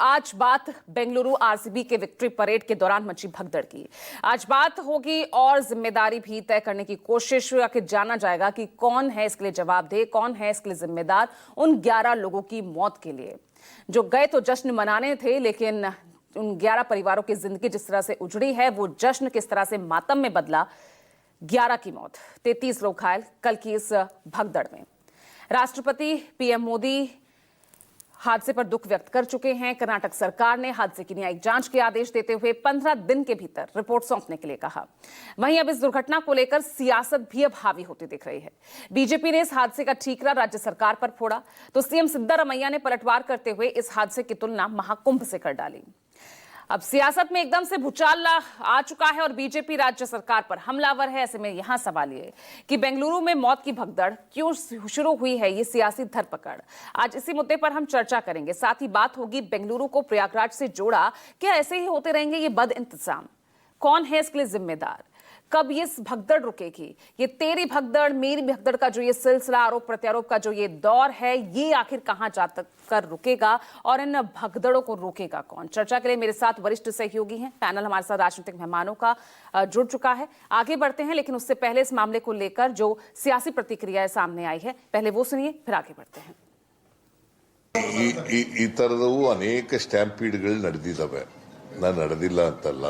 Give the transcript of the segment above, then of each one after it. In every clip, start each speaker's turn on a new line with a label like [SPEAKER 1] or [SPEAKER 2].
[SPEAKER 1] आज बात बेंगलुरु आरसीबी के विक्ट्री परेड के दौरान मची भगदड़ की। आज बात होगी और जिम्मेदारी भी तय करने की कोशिश कि जाना जाएगा कि कौन है इसके लिए जवाबदेह, कौन है इसके लिए जिम्मेदार उन 11 लोगों की मौत के लिए जो गए तो जश्न मनाने थे, लेकिन उन 11 परिवारों की जिंदगी जिस तरह से उजड़ी है, वो जश्न किस तरह से मातम में बदला। 11 की मौत, 33 लोग घायल कल की इस भगदड़ में। राष्ट्रपति पीएम मोदी हादसे पर दुख व्यक्त कर चुके हैं। कर्नाटक सरकार ने हादसे की न्यायिक जांच के आदेश देते हुए 15 दिन के भीतर रिपोर्ट सौंपने के लिए कहा। वहीं अब इस दुर्घटना को लेकर सियासत भी अब हावी होती दिख रही है। बीजेपी ने इस हादसे का ठीकरा राज्य सरकार पर फोड़ा तो सीएम सिद्धारमैया ने पलटवार करते हुए इस हादसे की तुलना महाकुंभ से कर डाली। अब सियासत में एकदम से भूचाल आ चुका है और बीजेपी राज्य सरकार पर हमलावर है। ऐसे में यहां सवाल ये कि बेंगलुरु में मौत की भगदड़ क्यों शुरू हुई है, ये सियासी धरपकड़। आज इसी मुद्दे पर हम चर्चा करेंगे। साथ ही बात होगी बेंगलुरु को प्रयागराज से जोड़ा, क्या ऐसे ही होते रहेंगे ये बद इंतजाम? कौन है इसके लिए जिम्मेदार? कब ये भगदड़ रुकेगी? ये तेरी भगदड़ मेरी भगदड़ का जो ये सिलसिला, आरोप प्रत्यारोप का जो ये दौर है, ये आखिर कहां जाकर रुकेगा और इन भगदड़ों को रोकेगा कौन? चर्चा के लिए मेरे साथ वरिष्ठ सहयोगी हैं। पैनल हमारे साथ राजनीतिक मेहमानों का जुड़ चुका है। आगे बढ़ते हैं, लेकिन उससे पहले इस मामले को लेकर जो सियासी प्रतिक्रियाएं सामने आई है, पहले वो सुनिए, फिर आगे बढ़ते हैं।
[SPEAKER 2] ಈ ತರದವು ಅನೇಕ ಸ್ಟ್ಯಾಂಪೀಡ್ಗಳು ನಡೆದಿದ್ದಾವೆ, ನಾನು ನಡೆದಿಲ್ಲ ಅಂತಲ್ಲ,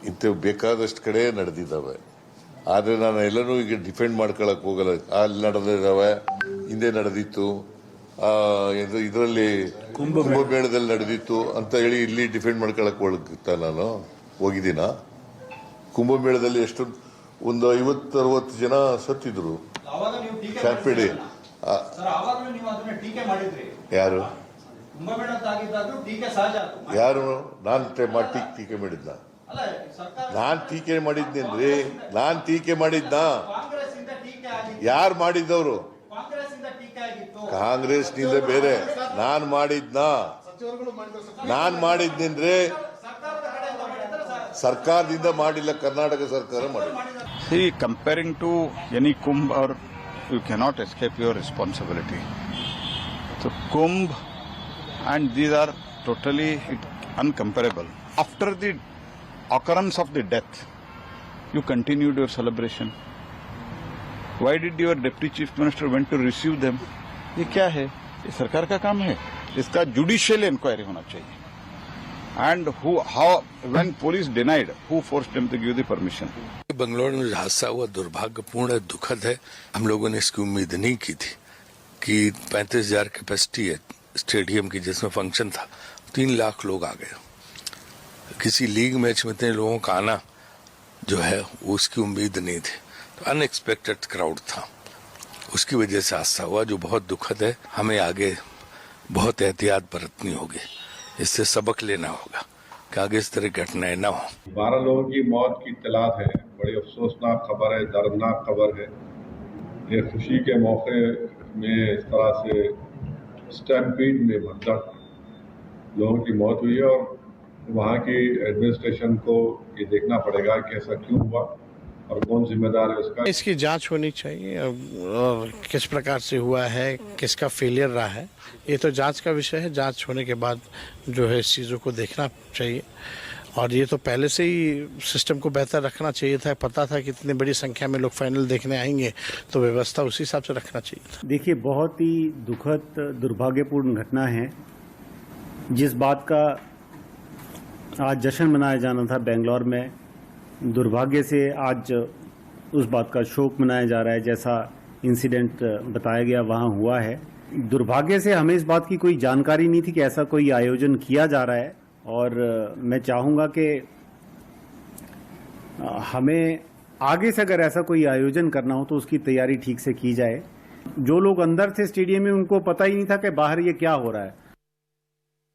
[SPEAKER 2] ಇಂಥವು ಬೇಕಾದಷ್ಟು ಕಡೆ ನಡೆದಿದ್ದಾವೆ. ಆದರೆ ನಾನು ಎಲ್ಲನೂ ಈಗ ಡಿಫೆಂಡ್ ಮಾಡ್ಕೊಳಕ್ ಹೋಗಲ್ಲ. ಅಲ್ಲಿ ನಡೆದಿದ್ದಾವೆ, ಹಿಂದೆ ನಡೆದಿತ್ತು, ಇದರಲ್ಲಿ ಕುಂಭಮೇಳದಲ್ಲಿ ನಡೆದಿತ್ತು ಅಂತ ಹೇಳಿ ಇಲ್ಲಿ ಡಿಫೆಂಡ್ ಮಾಡ್ಕೊಳಕ್ ನಾನು ಹೋಗಿದ್ದೀನ? ಕುಂಭಮೇಳದಲ್ಲಿ ಎಷ್ಟು ಒಂದು 50-60 ಜನ ಸತ್ತಿದ್ರು. ಸ್ಟ್ಯಾಂಪೀಡ್ ಯಾರು ಯಾರು ನಾನು ಟೀಕೆ ಮಾಡಿದ್ನ? ನಾನ್ ಟೀಕೆ ಮಾಡಿದ್ನೇನ್ರಿ? ನಾನ್ ಟೀಕೆ ಮಾಡಿದ್ನ? ಯಾರು ಮಾಡಿದ್ದವರು? ಕಾಂಗ್ರೆಸ್ ನಿಂದ ಬೇರೆ. ನಾನ್ ಮಾಡಿದ್ನ? ನಾನ್ ಮಾಡಿದ್ನೇನ್ರಿ? ಸರ್ಕಾರದಿಂದ ಮಾಡಿಲ್ಲ, ಕರ್ನಾಟಕ ಸರ್ಕಾರ ಮಾಡಿಲ್ಲ.
[SPEAKER 3] See, comparing to any Kumbh, or you cannot escape your responsibility. So Kumbh and these are totally uncomparable. After the occurrence of the death, you continued your celebration. Why did your deputy chief minister went to receive them? ये क्या है? ये सरकार का काम है, इसका judicial inquiry होना चाहिए. And how when police denied, who forced them to give the permission?
[SPEAKER 4] Bangalore में हादसा हुआ दुर्भाग्यपूर्ण है, दुखद है। हम लोगों ने इसकी उम्मीद नहीं की थी कि 35,000 कैपेसिटी है स्टेडियम की, जिसमें फंक्शन था, 3 लाख लोग आ गए। किसी लीग मैच में इतने लोगों का आना जो है उसकी उम्मीद नहीं थी, तो अनएक्सपेक्टेड क्राउड था, उसकी वजह से हादसा हुआ जो बहुत दुखद है। हमें आगे बहुत एहतियात बरतनी होगी, इससे सबक लेना होगा कि आगे इस तरह घटनाएं न हो।
[SPEAKER 5] 12 लोगों की मौत की इत्तला है, बड़ी अफसोसनाक खबर है, दर्दनाक खबर है। ये खुशी के मौके में इस तरह से स्टैम्पीड में भगदड़ लोगों की मौत हुई है और वहाँ की एडमिनिस्ट्रेशन को ये देखना पड़ेगा कि ऐसा क्यों हुआ और कौन जिम्मेदार है उसका।
[SPEAKER 6] इसकी जांच होनी चाहिए और किस प्रकार से हुआ है, किसका फेलियर रहा है, ये तो जांच का विषय है। जांच होने के बाद जो है इस चीज़ों को देखना चाहिए और ये तो पहले से ही सिस्टम को बेहतर रखना चाहिए था। पता था कि इतनी बड़ी संख्या में लोग फाइनल देखने आएंगे तो व्यवस्था उसी हिसाब से रखना चाहिए था।
[SPEAKER 7] देखिए, बहुत ही दुखद दुर्भाग्यपूर्ण घटना है। जिस बात का आज जश्न मनाया जाना था बेंगलोर में, दुर्भाग्य से आज उस बात का शोक मनाया जा रहा है। जैसा इंसिडेंट बताया गया वहाँ हुआ है। दुर्भाग्य से हमें इस बात की कोई जानकारी नहीं थी कि ऐसा कोई आयोजन किया जा रहा है और मैं चाहूँगा कि हमें आगे से अगर ऐसा कोई आयोजन करना हो तो उसकी तैयारी ठीक से की जाए। जो लोग अंदर थे स्टेडियम में, उनको पता ही नहीं था कि बाहर ये क्या हो रहा है।